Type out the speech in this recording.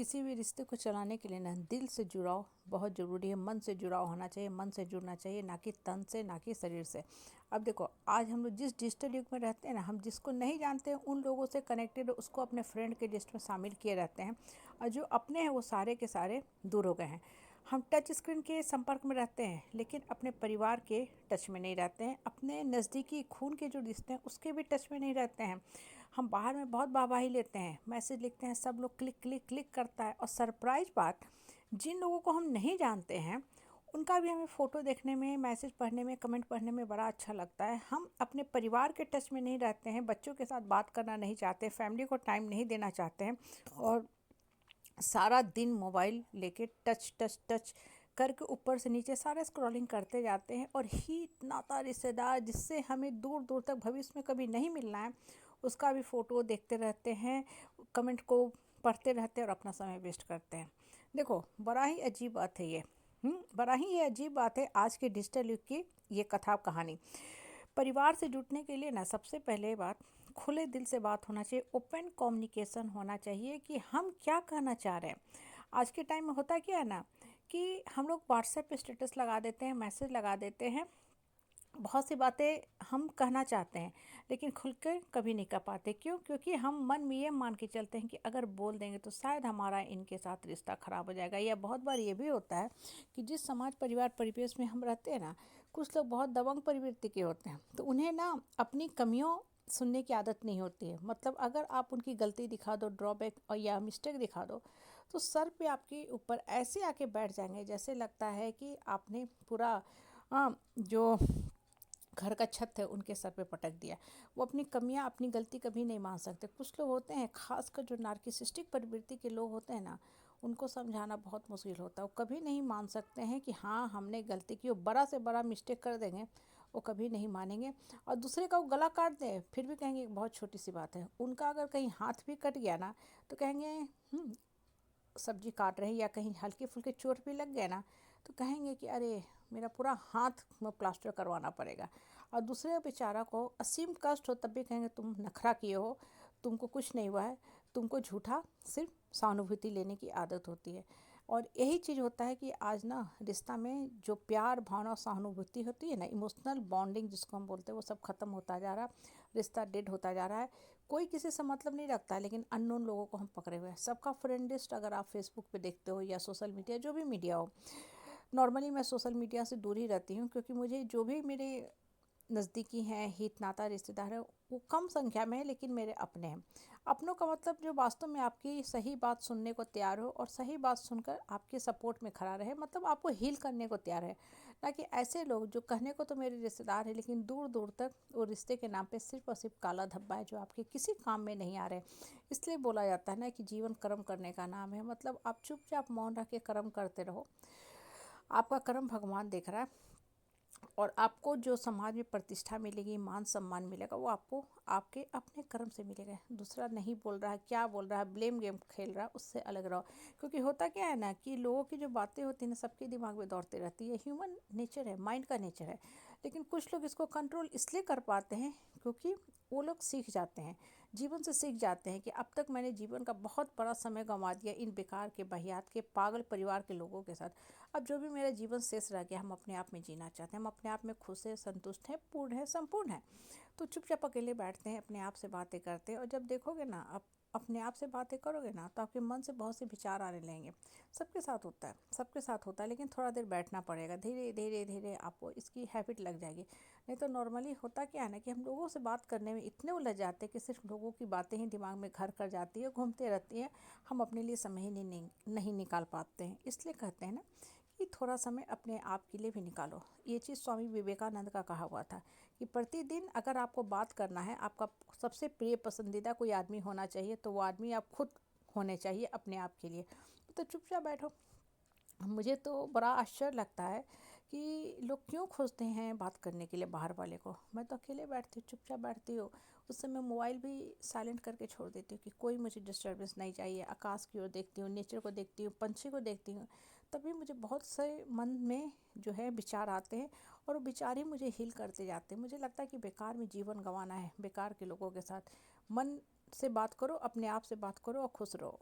किसी भी रिश्ते को चलाने के लिए ना दिल से जुड़ाव बहुत ज़रूरी है। मन से जुड़ाव होना चाहिए, मन से जुड़ना चाहिए, ना कि तन से, ना कि शरीर से। अब देखो, आज हम लोग जिस डिजिटल युग में रहते हैं ना, हम जिसको नहीं जानते हैं उन लोगों से कनेक्टेड उसको अपने फ्रेंड के लिस्ट में शामिल किए रहते हैं, और जो अपने हैं वो सारे के सारे दूर हो गए हैं। हम टच स्क्रीन के संपर्क में रहते हैं लेकिन अपने परिवार के टच में नहीं रहते हैं, अपने नज़दीकी खून के जो रिश्ते हैं उसके भी टच में नहीं रहते हैं। हम बाहर में बहुत वाहवाही लेते हैं, मैसेज लिखते हैं, सब लोग क्लिक क्लिक क्लिक करता है, और सरप्राइज बात, जिन लोगों को हम नहीं जानते हैं उनका भी हमें फ़ोटो देखने में, मैसेज पढ़ने में, कमेंट पढ़ने में बड़ा अच्छा लगता है। हम अपने परिवार के टच में नहीं रहते हैं, बच्चों के साथ बात करना नहीं चाहते, फैमिली को टाइम नहीं देना चाहते हैं, और सारा दिन मोबाइल लेके टच टच टच करके ऊपर से नीचे सारे स्क्रॉलिंग करते जाते हैं। और ही नाता रिश्तेदार जिससे हमें दूर दूर तक भविष्य में कभी नहीं मिलना है, उसका भी फ़ोटो देखते रहते हैं, कमेंट को पढ़ते रहते हैं और अपना समय वेस्ट करते हैं। देखो, बड़ा ही अजीब बात है ये। बड़ा ही ये अजीब बात है आज के डिजिटल युग की ये कथा कहानी। परिवार से जुड़ने के लिए ना सबसे पहले बात, खुले दिल से बात होना चाहिए, ओपन कम्युनिकेशन होना चाहिए कि हम क्या कहना चाह रहे हैं। आज के टाइम में होता क्या है ना कि हम लोग व्हाट्सएप पे स्टेटस लगा देते हैं, मैसेज लगा देते हैं, बहुत सी बातें हम कहना चाहते हैं लेकिन खुलकर कभी नहीं कह पाते। क्यों? क्योंकि हम मन में ये मान के चलते हैं कि अगर बोल देंगे तो शायद हमारा इनके साथ रिश्ता ख़राब हो जाएगा। या बहुत बार ये भी होता है कि जिस समाज परिवार परिवेश में हम रहते हैं ना, कुछ लोग बहुत दबंग प्रवृत्ति के होते हैं, तो उन्हें ना अपनी कमियों सुनने की आदत नहीं होती है। मतलब अगर आप उनकी गलती दिखा दो, ड्रॉबैक और या मिस्टेक दिखा दो, तो सर पे आपके ऊपर ऐसे आके बैठ जाएंगे जैसे लगता है कि आपने पूरा जो घर का छत है उनके सर पे पटक दिया। वो अपनी कमियां, अपनी गलती कभी नहीं मान सकते। कुछ लोग होते हैं, खासकर जो नार्किसिस्टिक प्रवृत्ति के लोग होते हैं ना, उनको समझाना बहुत मुश्किल होता है। वो कभी नहीं मान सकते हैं कि हाँ हमने गलती की। वो बड़ा से बड़ा मिस्टेक कर देंगे, वो कभी नहीं मानेंगे। और दूसरे का वो गला काट दे फिर भी कहेंगे बहुत छोटी सी बात है। उनका अगर कहीं हाथ भी कट गया ना तो कहेंगे सब्जी काट रहे हैं, या कहीं हल्के फुल्के चोट भी लग गए ना तो कहेंगे कि अरे मेरा पूरा हाथ में प्लास्टर करवाना पड़ेगा। और दूसरे बेचारा को असीम कष्ट हो तब भी कहेंगे तुम नखरा किए हो, तुमको कुछ नहीं हुआ है, तुमको झूठा सिर्फ सहानुभूति लेने की आदत होती है। और यही चीज़ होता है कि आज ना रिश्ता में जो प्यार, भावना और सहानुभूति होती है ना, इमोशनल बॉन्डिंग जिसको हम बोलते हैं, वो सब खत्म होता जा रहा है। रिश्ता डेड होता जा रहा है। कोई किसी से मतलब नहीं रखता है, लेकिन अननोन लोगों को हम पकड़े हुए हैं। सबका फ्रेंड लिस्ट अगर आप फेसबुक पे देखते हो या सोशल मीडिया, जो भी मीडिया हो, नॉर्मली मैं सोशल मीडिया से दूर ही रहती हूँ क्योंकि मुझे जो भी मेरे नज़दीकी हैं, हित नाता रिश्तेदार है, वो कम संख्या में है लेकिन मेरे अपने हैं। अपनों का मतलब जो वास्तव में आपकी सही बात सुनने को तैयार हो और सही बात सुनकर आपके सपोर्ट में खड़ा रहे, मतलब आपको हील करने को तैयार है। ना कि ऐसे लोग जो कहने को तो मेरे रिश्तेदार हैं लेकिन दूर दूर तक वो रिश्ते के नाम पे सिर्फ और सिर्फ काला धब्बा है, जो आपके किसी काम में नहीं आ रहे। इसलिए बोला जाता है ना कि जीवन कर्म करने का नाम है। मतलब आप चुपचाप मौन रख के कर्म करते रहो, आपका कर्म भगवान देख रहा है, और आपको जो समाज में प्रतिष्ठा मिलेगी, मान सम्मान मिलेगा, वो आपको आपके अपने कर्म से मिलेगा। दूसरा नहीं बोल रहा है, क्या बोल रहा है, ब्लेम गेम खेल रहा है, उससे अलग रहो। क्योंकि होता क्या है ना कि लोगों की जो बातें होती हैं ना, सबके दिमाग में दौड़ती रहती है। ह्यूमन नेचर है, माइंड का नेचर है। लेकिन कुछ लोग इसको कंट्रोल इसलिए कर पाते हैं क्योंकि वो लोग सीख जाते हैं, जीवन से सीख जाते हैं कि अब तक मैंने जीवन का बहुत बड़ा समय गंवा दिया इन बेकार के, बहियात के, पागल परिवार के लोगों के साथ। अब जो भी मेरा जीवन शेष रह गया, हम अपने आप में जीना चाहते हैं, हम अपने आप में खुश हैं, संतुष्ट हैं, पूर्ण हैं, संपूर्ण हैं। तो चुपचाप अकेले बैठते हैं, अपने आप से बातें करते हैं, और जब देखोगे ना, अब अपने आप से बातें करोगे ना तो आपके मन से बहुत से विचार आने लगेंगे। सबके साथ होता है, सबके साथ होता है, लेकिन थोड़ा देर बैठना पड़ेगा। धीरे धीरे धीरे आपको इसकी हैबिट लग जाएगी। नहीं तो नॉर्मली होता क्या है ना कि हम लोगों से बात करने में इतने उलझ जाते हैं कि सिर्फ लोगों की बातें ही दिमाग में घर कर जाती है, घूमते रहती हैं। हम अपने लिए समय ही नहीं निकाल पाते हैं। इसलिए कहते हैं ना कि थोड़ा समय अपने आप के लिए भी निकालो। ये चीज़ स्वामी विवेकानंद का कहा हुआ था कि प्रतिदिन अगर आपको बात करना है, आपका सबसे प्रिय पसंदीदा कोई आदमी होना चाहिए, तो वो आदमी आप खुद होने चाहिए अपने आप के लिए। तो चुपचाप बैठो। मुझे तो बड़ा आश्चर्य लगता है कि लोग क्यों खोजते हैं बात करने के लिए बाहर वाले को। मैं तो अकेले बैठती हूँ, चुपचाप बैठती हूँ। उस समय मोबाइल भी साइलेंट करके छोड़ देती हूँ कि कोई मुझे डिस्टर्बेंस नहीं चाहिए। आकाश की ओर देखती हूँ, नेचर को देखती हूँ, पंछी को देखती हूँ। तभी मुझे बहुत से मन में जो है विचार आते हैं, और वो विचार ही मुझे हील करते जाते हैं। मुझे लगता है कि बेकार में जीवन गंवाना है बेकार के लोगों के साथ। मन से बात करो, अपने आप से बात करो और खुश रहो।